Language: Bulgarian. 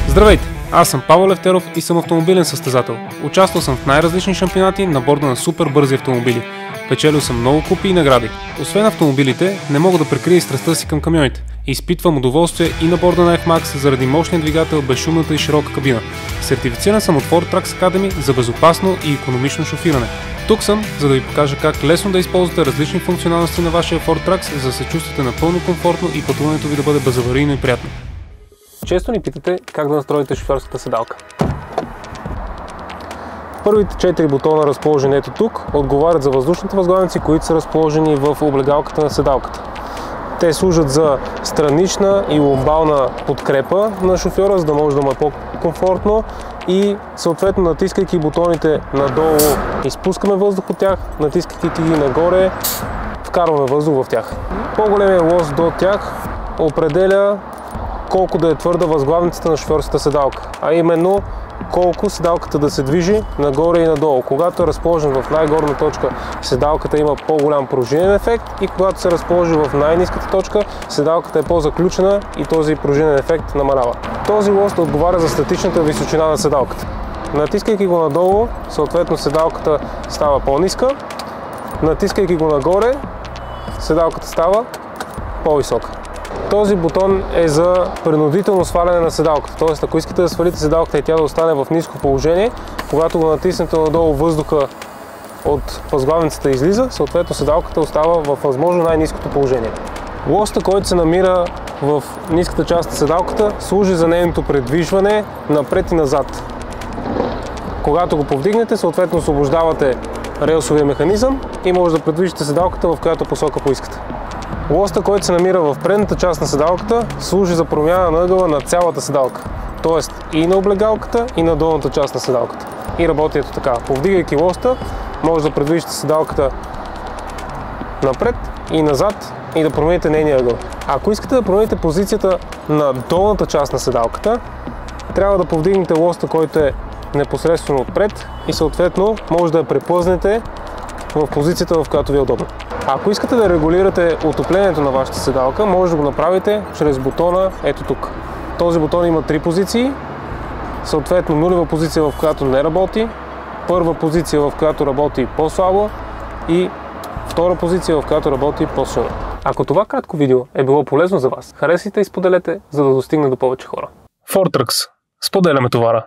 Здравейте! Аз съм Павел Левтеров и съм автомобилен състезател. Участвал съм в най-различни шампионати на борда на супер бързи автомобили. Печелил съм много купи и награди. Освен автомобилите, не мога да прикрия и страстта си към камионите. Изпитвам удоволствие и на борда на F-Max заради мощния двигател, безшумната и широка кабина. Сертифициран съм от Ford Trucks Academy за безопасно и икономично шофиране. Тук съм, за да ви покажа как лесно да използвате различни функционалности на вашия Ford Trucks, за да се чувствате напълно комфортно и пътуването ви да бъде безаварийно и приятно. Често ни питате как да настроите шофьорската седалка. Първите 4 бутона, разположени ето тук, отговарят за въздушните възглавници, които са разположени в облегалката на седалката. Те служат за странична и ломбална подкрепа на шофьора, за да може да му е по-комфортно и съответно, натискайки бутоните надолу, изпускаме въздух от тях, натискайки ги нагоре, вкарваме въздух в тях. По-големия лост до тях определя колко да е твърда възглавницата на шофьорската седалка, а именно колко седалката да се движи нагоре и надолу. Когато е разположен в най-горна точка, седалката има по-голям пружинен ефект, и когато се разположи в най-ниската точка, седалката е по-заключена и този пружинен ефект намалява. Този лост отговаря за статичната височина на седалката. Натискайки го надолу, съответно седалката става по-ниска, натискайки го нагоре, седалката става по-висока. Този бутон е за принудително сваляне на седалката, т.е. ако искате да свалите седалката и тя да остане в ниско положение, когато го натиснете надолу, въздуха от възглавницата излиза, съответно седалката остава в възможно най-ниското положение. Лоста, който се намира в ниската част на седалката, служи за нейното предвижване напред и назад. Когато го повдигнете, съответно освобождавате релсовия механизъм и може да предвижите седалката в която посока поискате. Лоста, който се намира в предната част на седалката, служи за промяна на ъгъла на цялата седалка, т.е. и на облегалката, и на долната част на седалката. И работи ето така. Повдигайки лоста, може да предвижите седалката напред и назад и да промените нейния ъгъл. Ако искате да промените позицията на долната част на седалката, трябва да повдигнете лоста, който е непосредствено отпред, и съответно може да я преплъзнете в позицията, в която ви е удобно. Ако искате да регулирате отоплението на вашата седалка, може да го направите чрез бутона ето тук. Този бутон има 3 позиции, съответно нулева позиция, в която не работи, първа позиция, в която работи по-слабо, и втора позиция, в която работи по-силно. Ако това кратко видео е било полезно за вас, харесайте и споделете, за да достигне до повече хора. Ford Trucks. Споделяме товара.